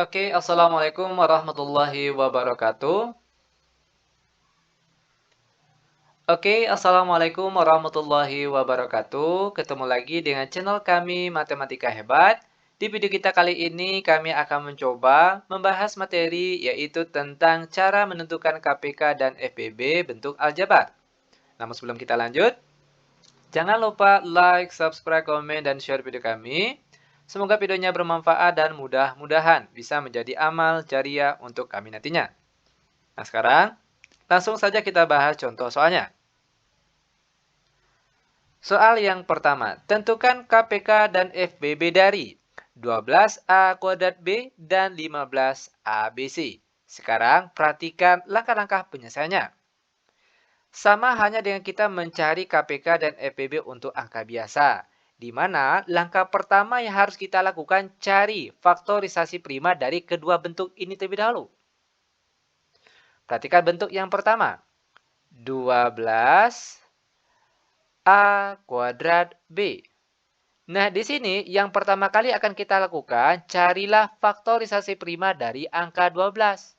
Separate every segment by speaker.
Speaker 1: Oke, Assalamualaikum warahmatullahi wabarakatuh. Oke, Assalamualaikum warahmatullahi wabarakatuh. Ketemu lagi dengan channel kami Matematika Hebat. Di video kita kali ini kami akan mencoba membahas materi yaitu tentang cara menentukan KPK dan FPB bentuk aljabar. Namun sebelum kita lanjut, jangan lupa like, subscribe, komen, dan share video kami. Semoga videonya bermanfaat dan mudah-mudahan bisa menjadi amal jariah untuk kami nantinya. Nah sekarang, langsung saja kita bahas contoh soalnya. Soal yang pertama, tentukan KPK dan FBB dari 12A kuadrat B dan 15ABC. Sekarang perhatikan langkah-langkah penyelesaiannya. Sama hanya dengan kita mencari KPK dan FBB untuk angka biasa, di mana langkah pertama yang harus kita lakukan cari faktorisasi prima dari kedua bentuk ini terlebih dahulu. Perhatikan bentuk yang pertama, 12A kuadrat B. Nah, di sini yang pertama kali akan kita lakukan, carilah faktorisasi prima dari angka 12.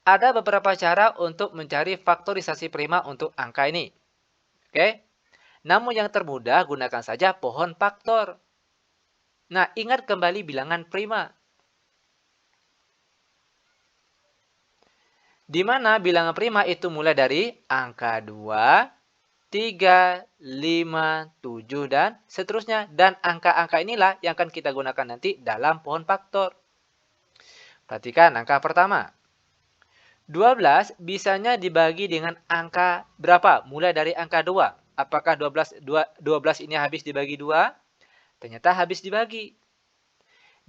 Speaker 1: Ada beberapa cara untuk mencari faktorisasi prima untuk angka ini. Oke? Namun yang termudah, gunakan saja pohon faktor. Nah, ingat kembali bilangan prima. Di mana bilangan prima itu mulai dari angka 2, 3, 5, 7, dan seterusnya. Dan angka-angka inilah yang akan kita gunakan nanti dalam pohon faktor. Perhatikan angka pertama. 12 bisanya dibagi dengan angka berapa? Mulai dari angka 2. Apakah 12 ini habis dibagi 2? Ternyata habis dibagi.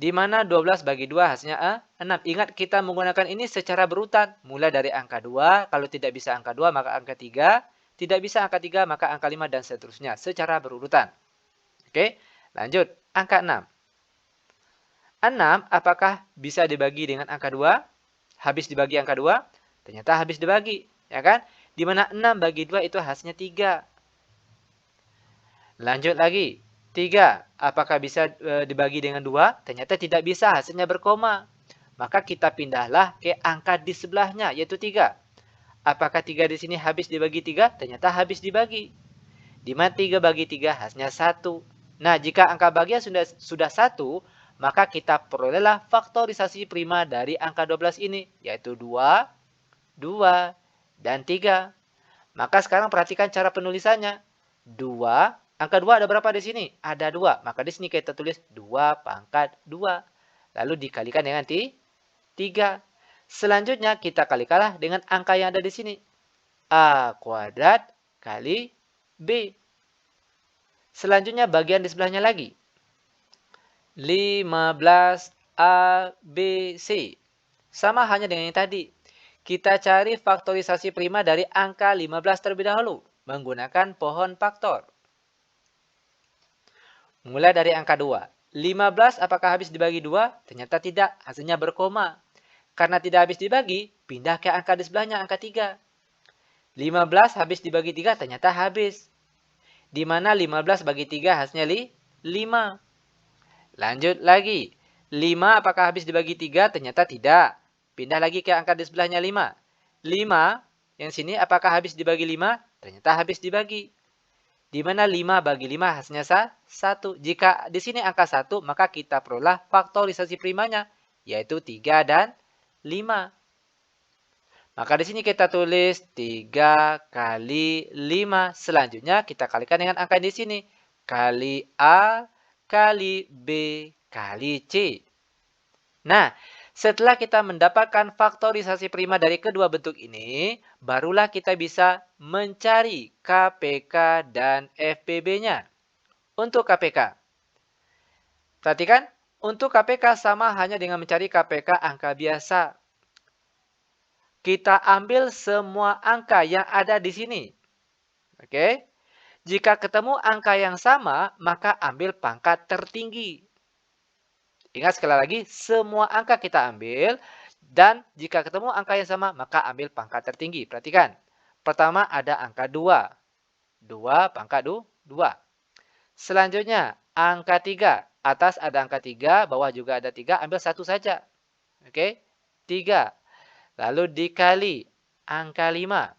Speaker 1: Di mana 12 bagi 2 hasilnya 6. Ingat kita menggunakan ini secara berurutan. Mulai dari angka 2, kalau tidak bisa angka 2 maka angka 3. Tidak bisa angka 3 maka angka 5 dan seterusnya. Secara berurutan. Oke, lanjut. Angka 6. 6 apakah bisa dibagi dengan angka 2? Habis dibagi angka 2? Ternyata habis dibagi. Ya kan? Di mana 6 bagi 2 itu hasilnya 3. Lanjut lagi. 3. Apakah bisa dibagi dengan 2? Ternyata tidak bisa. Hasilnya berkoma. Maka kita pindahlah ke angka di sebelahnya, yaitu 3. Apakah 3 di sini habis dibagi 3? Ternyata habis dibagi. Di mana 3 bagi 3 hasilnya 1. Nah, jika angka bagian sudah 1, maka kita perolehlah faktorisasi prima dari angka 12 ini, yaitu 2, 2, dan 3. Maka sekarang perhatikan cara penulisannya. 2, angka 2 ada berapa di sini? Ada 2. Maka di sini kita tulis 2 pangkat 2. Lalu dikalikan dengan 3. Selanjutnya kita kalikanlah dengan angka yang ada di sini. A kuadrat kali B. Selanjutnya bagian di sebelahnya lagi. 15ABC. Sama hanya dengan yang tadi. Kita cari faktorisasi prima dari angka 15 terlebih dahulu. Menggunakan pohon faktor. Mulai dari angka 2. 15 apakah habis dibagi 2? Ternyata tidak. Hasilnya berkoma. Karena tidak habis dibagi, pindah ke angka di sebelahnya, angka 3. 15 habis dibagi 3, ternyata habis. Di mana 15 bagi 3 hasilnya 5. Lanjut lagi. 5 apakah habis dibagi 3? Ternyata tidak. Pindah lagi ke angka di sebelahnya 5. 5 yang sini apakah habis dibagi 5? Ternyata habis dibagi. Di mana 5 bagi 5 hasilnya 1. Jika di sini angka 1, maka kita peroleh faktorisasi primanya, yaitu 3 dan 5. Maka di sini kita tulis 3 kali 5. Selanjutnya kita kalikan dengan angka di sini. Kali A kali B kali C. Nah, setelah kita mendapatkan faktorisasi prima dari kedua bentuk ini, barulah kita bisa mencari KPK dan FPB-nya. Untuk KPK, perhatikan, untuk KPK sama hanya dengan mencari KPK angka biasa. Kita ambil semua angka yang ada di sini. Oke? Jika ketemu angka yang sama, maka ambil pangkat tertinggi. Ingat sekali lagi, semua angka kita ambil. Dan jika ketemu angka yang sama, maka ambil pangkat tertinggi. Perhatikan. Pertama ada angka 2. 2 pangkat 2. Selanjutnya, angka 3. Atas ada angka 3, bawah juga ada 3, ambil 1 saja. Oke, 3. Lalu dikali angka 5.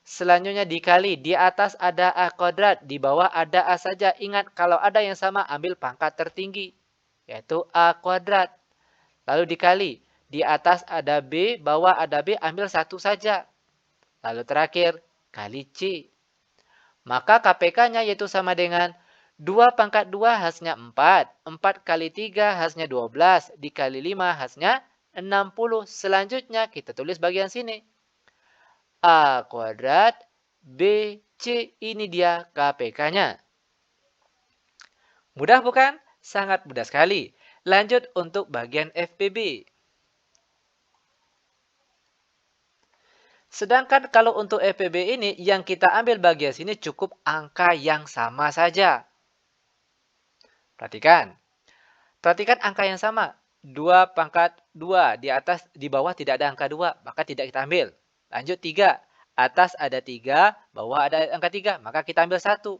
Speaker 1: Selanjutnya dikali, di atas ada A kuadrat, di bawah ada A saja. Ingat, kalau ada yang sama, ambil pangkat tertinggi, yaitu A kuadrat. Lalu dikali, di atas ada B, bawah ada B, ambil 1 saja. Lalu terakhir, kali C. Maka KPK-nya yaitu sama dengan 2 pangkat 2 hasilnya 4. 4 kali 3 hasilnya 12. Dikali 5 hasilnya 60. Selanjutnya kita tulis bagian sini. A kuadrat B C, ini dia KPK-nya. Mudah bukan? Sangat mudah sekali. Lanjut untuk bagian FPB. Sedangkan kalau untuk FPB ini, yang kita ambil bagian sini cukup angka yang sama saja. Perhatikan. Perhatikan angka yang sama. 2 pangkat 2. Di bawah tidak ada angka 2. Maka tidak kita ambil. Lanjut 3. Atas ada 3. Bawah ada angka 3. Maka kita ambil 1.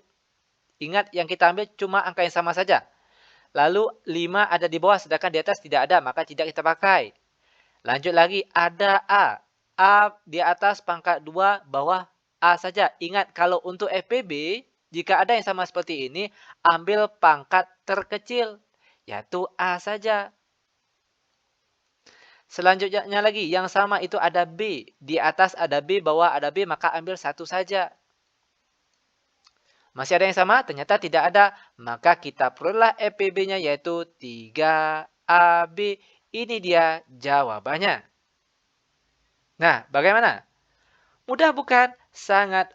Speaker 1: Ingat, yang kita ambil cuma angka yang sama saja. Lalu 5 ada di bawah. Sedangkan di atas tidak ada. Maka tidak kita pakai. Lanjut lagi. Ada A. A di atas pangkat 2. Bawah A saja. Ingat, kalau untuk FPB, jika ada yang sama seperti ini, ambil pangkat terkecil, yaitu A saja. Selanjutnya lagi, yang sama itu ada B. Di atas ada B, bawah ada B, maka ambil 1 saja. Masih ada yang sama? Ternyata tidak ada. Maka kita peroleh FPB-nya yaitu 3AB. Ini dia jawabannya. Nah, bagaimana? Mudah bukan? Sangat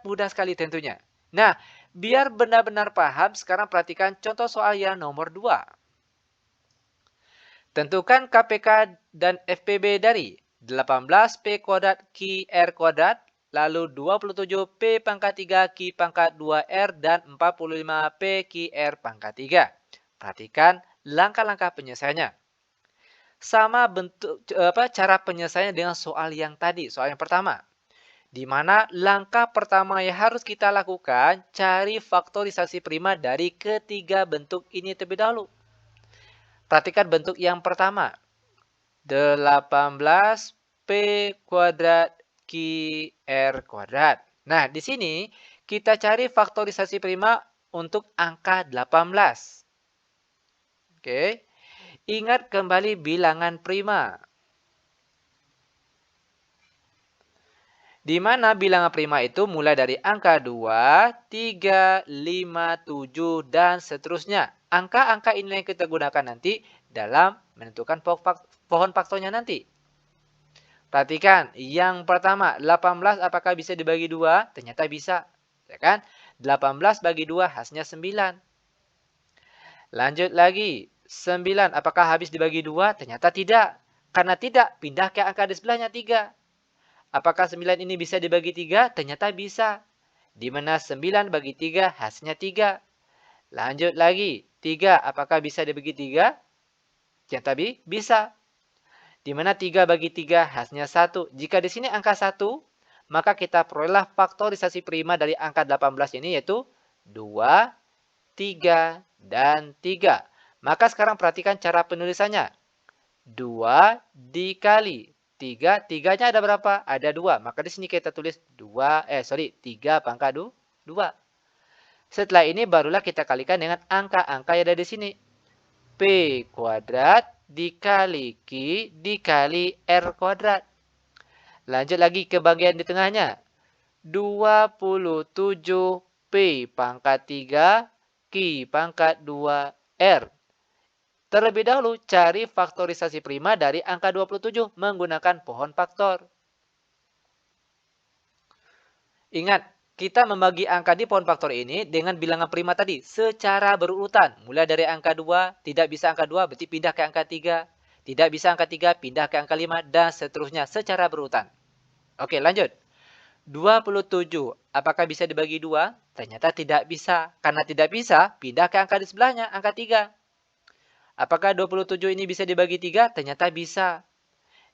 Speaker 1: mudah sekali tentunya. Nah, biar benar-benar paham, sekarang perhatikan contoh soal yang nomor 2. Tentukan KPK dan FPB dari 18P kuadrat Q R kuadrat, lalu 27P pangkat 3 Q pangkat 2R, dan 45P Q R pangkat 3. Perhatikan langkah-langkah penyelesaiannya. Sama bentuk cara penyelesaiannya dengan soal yang tadi, soal yang pertama. Di mana langkah pertama yang harus kita lakukan, cari faktorisasi prima dari ketiga bentuk ini terlebih dahulu. Perhatikan bentuk yang pertama. 18P kuadrat QR kuadrat. Nah, di sini kita cari faktorisasi prima untuk angka 18. Oke. Ingat kembali bilangan prima. Di mana bilangan prima itu mulai dari angka 2, 3, 5, 7, dan seterusnya. Angka-angka ini yang kita gunakan nanti dalam menentukan pohon faktornya nanti. Perhatikan, yang pertama, 18 apakah bisa dibagi 2? Ternyata bisa. Ya kan? 18 bagi 2 hasilnya 9. Lanjut lagi, 9 apakah habis dibagi 2? Ternyata tidak. Karena tidak, pindah ke angka di sebelahnya 3. Apakah 9 ini bisa dibagi 3? Ternyata bisa. Di mana 9 bagi 3 hasilnya 3. Lanjut lagi. 3 apakah bisa dibagi 3? Ternyata bisa. Di mana 3 bagi 3 hasilnya 1. Jika di sini angka 1, maka kita peroleh faktorisasi prima dari angka 18 ini yaitu 2, 3, dan 3. Maka sekarang perhatikan cara penulisannya. 2 dikali 3, 3-nya ada berapa? Ada 2. Maka di sini kita tulis 3 pangkat 2. Setelah ini barulah kita kalikan dengan angka-angka yang ada di sini. P kuadrat dikali Q dikali R kuadrat. Lanjut lagi ke bagian di tengahnya. 27P pangkat 3 Q pangkat 2R. Terlebih dahulu cari faktorisasi prima dari angka 27 menggunakan pohon faktor. Ingat, kita membagi angka di pohon faktor ini dengan bilangan prima tadi secara berurutan. Mulai dari angka 2, tidak bisa angka 2, berarti pindah ke angka 3. Tidak bisa angka 3, pindah ke angka 5, dan seterusnya secara berurutan. Oke, lanjut. 27, apakah bisa dibagi 2? Ternyata tidak bisa. Karena tidak bisa, pindah ke angka di sebelahnya, angka 3. Apakah 27 ini bisa dibagi 3? Ternyata bisa.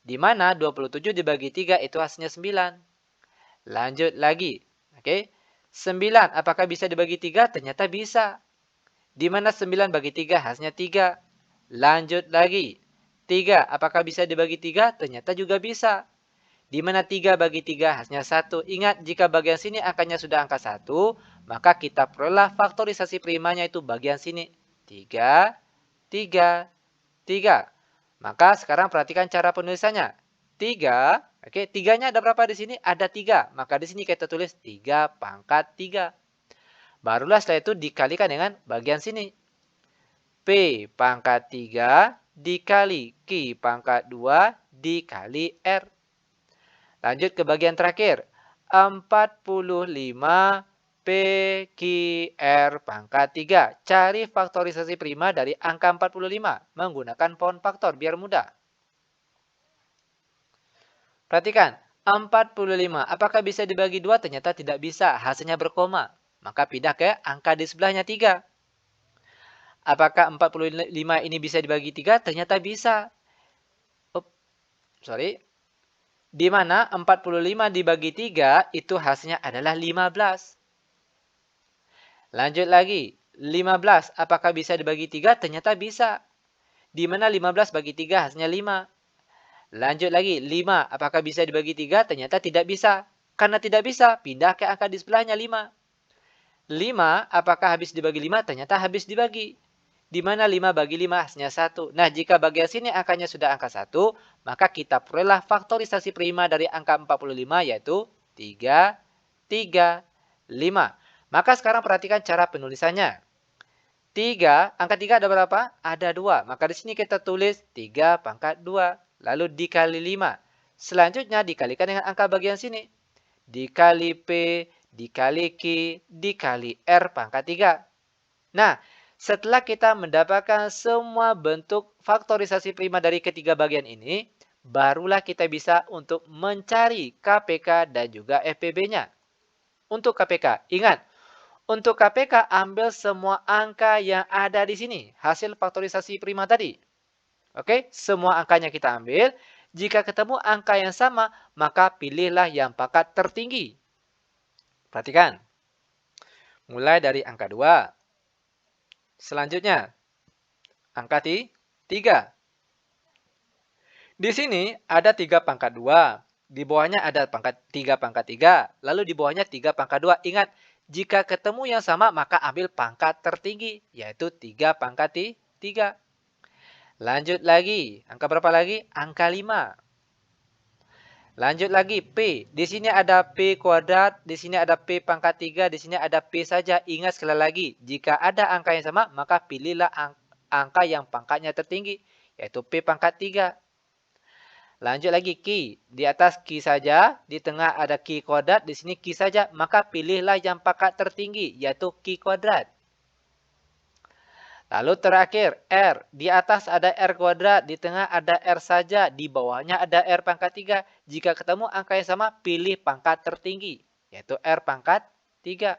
Speaker 1: Di mana 27 dibagi 3 itu hasilnya 9. Lanjut lagi. Oke. 9 apakah bisa dibagi 3? Ternyata bisa. Di mana 9 bagi 3 hasilnya 3. Lanjut lagi. 3, apakah bisa dibagi 3? Ternyata juga bisa. Di mana 3 bagi 3 hasilnya 1. Ingat, jika bagian sini angkanya sudah angka 1, maka kita peroleh faktorisasi primanya itu bagian sini. 3, 3, 3. Maka sekarang perhatikan cara penulisannya. 3, oke, 3-nya ada berapa di sini? Ada 3. Maka di sini kita tulis 3 pangkat 3. Barulah setelah itu dikalikan dengan bagian sini. P pangkat 3 dikali Q pangkat 2 dikali R. Lanjut ke bagian terakhir. 45 PQR pangkat 3. Cari faktorisasi prima dari angka 45 menggunakan pohon faktor biar mudah. Perhatikan, 45. Apakah bisa dibagi 2? Ternyata tidak bisa, hasilnya berkoma. Maka pindah ke angka di sebelahnya 3. Apakah 45 ini bisa dibagi 3? Ternyata bisa. Di mana 45 dibagi 3 itu hasilnya adalah 15. Lanjut lagi. 15 apakah bisa dibagi 3? Ternyata bisa. Di mana 15 bagi 3 hasilnya 5. Lanjut lagi. 5 apakah bisa dibagi 3? Ternyata tidak bisa. Karena tidak bisa, pindah ke angka di sebelahnya 5. 5 apakah habis dibagi 5? Ternyata habis dibagi. Di mana 5 bagi 5 hasilnya 1. Nah, jika bagian sini angkanya sudah angka 1, maka kita peroleh faktorisasi prima dari angka 45 yaitu 3, 3, 5. Maka sekarang perhatikan cara penulisannya. 3, angka 3 ada berapa? Ada 2. Maka di sini kita tulis 3 pangkat 2. Lalu dikali 5. Selanjutnya dikalikan dengan angka bagian sini. Dikali P, dikali Q, dikali R pangkat 3. Nah, setelah kita mendapatkan semua bentuk faktorisasi prima dari ketiga bagian ini, barulah kita bisa untuk mencari KPK dan juga FPB-nya. Untuk KPK, ingat, untuk KPK ambil semua angka yang ada di sini, hasil faktorisasi prima tadi. Oke, semua angkanya kita ambil. Jika ketemu angka yang sama, maka pilihlah yang pangkat tertinggi. Perhatikan. Mulai dari angka 2. Selanjutnya, angka 3. Di sini ada 3 pangkat 2. Di bawahnya ada 3 pangkat 3. Lalu di bawahnya 3 pangkat 2. Ingat, jika ketemu yang sama, maka ambil pangkat tertinggi, yaitu 3 pangkat 3. Lanjut lagi. Angka berapa lagi? Angka 5. Lanjut lagi, P. Di sini ada P kuadrat, di sini ada P pangkat 3, di sini ada P saja. Ingat sekali lagi, jika ada angka yang sama, maka pilihlah angka yang pangkatnya tertinggi, yaitu P pangkat 3. Lanjut lagi, Q. Di atas Q saja, di tengah ada Q kuadrat, di sini Q saja, maka pilihlah yang pangkat tertinggi, yaitu Q kuadrat. Lalu terakhir, R. Di atas ada R kuadrat, di tengah ada R saja, di bawahnya ada R pangkat 3. Jika ketemu angka yang sama, pilih pangkat tertinggi, yaitu R pangkat 3.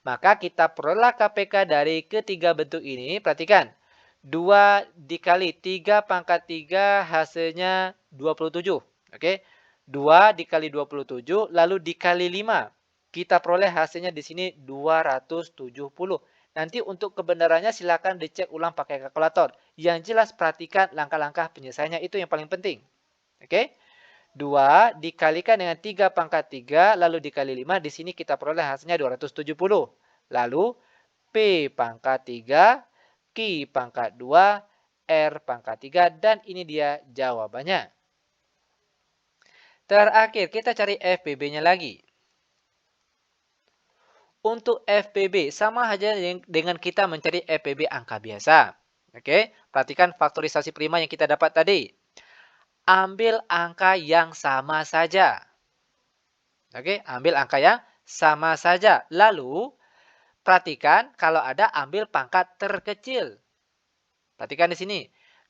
Speaker 1: Maka kita peroleh KPK dari ketiga bentuk ini. Perhatikan, 2 dikali 3 pangkat 3 hasilnya 27. Oke, 2 dikali 27, lalu dikali 5. Kita peroleh hasilnya di sini 270. Nanti untuk kebenarannya silakan dicek ulang pakai kalkulator. Yang jelas perhatikan langkah-langkah penyelesaiannya, itu yang paling penting. Oke? 2 dikalikan dengan 3 pangkat 3, lalu dikali 5. Di sini kita peroleh hasilnya 270. Lalu P pangkat 3, Q pangkat 2, R pangkat 3. Dan ini dia jawabannya. Terakhir, kita cari FPB-nya lagi. Untuk FPB, sama saja dengan kita mencari FPB angka biasa. Oke, perhatikan faktorisasi prima yang kita dapat tadi. Ambil angka yang sama saja. Oke, ambil angka yang sama saja. Lalu, perhatikan kalau ada ambil pangkat terkecil. Perhatikan di sini.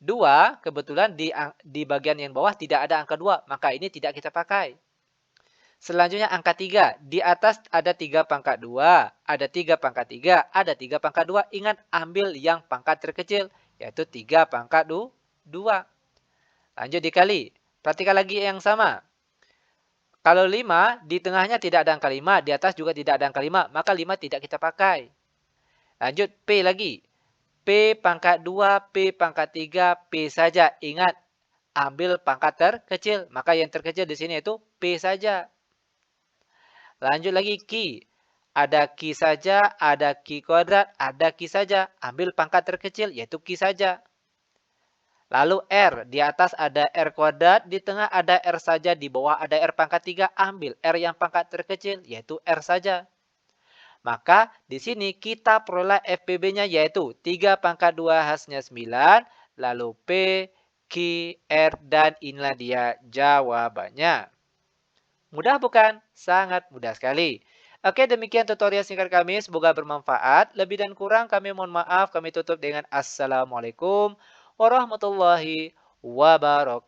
Speaker 1: 2, kebetulan di bagian yang bawah tidak ada angka 2. Maka ini tidak kita pakai. Selanjutnya angka 3. Di atas ada 3 pangkat 2, ada 3 pangkat 3, ada 3 pangkat 2. Ingat, ambil yang pangkat terkecil, yaitu 3 pangkat 2. Lanjut dikali. Perhatikan lagi yang sama. Kalau 5, di tengahnya tidak ada angka 5, di atas juga tidak ada angka 5, maka 5 tidak kita pakai. Lanjut P lagi. P pangkat 2, P pangkat 3, P saja. Ingat, ambil pangkat terkecil. Maka yang terkecil di sini itu P saja. Lanjut lagi Q. Ada Q saja, ada Q kuadrat, ada Q saja. Ambil pangkat terkecil, yaitu Q saja. Lalu R. Di atas ada R kuadrat, di tengah ada R saja, di bawah ada R pangkat 3. Ambil R yang pangkat terkecil, yaitu R saja. Maka di sini kita peroleh FPB-nya yaitu 3 pangkat 2 hasilnya 9, lalu P, Q, R, dan inilah dia jawabannya. Mudah bukan? Sangat mudah sekali. Oke, demikian tutorial singkat kami. Semoga bermanfaat. Lebih dan kurang kami mohon maaf. Kami tutup dengan Assalamualaikum warahmatullahi wabarakatuh.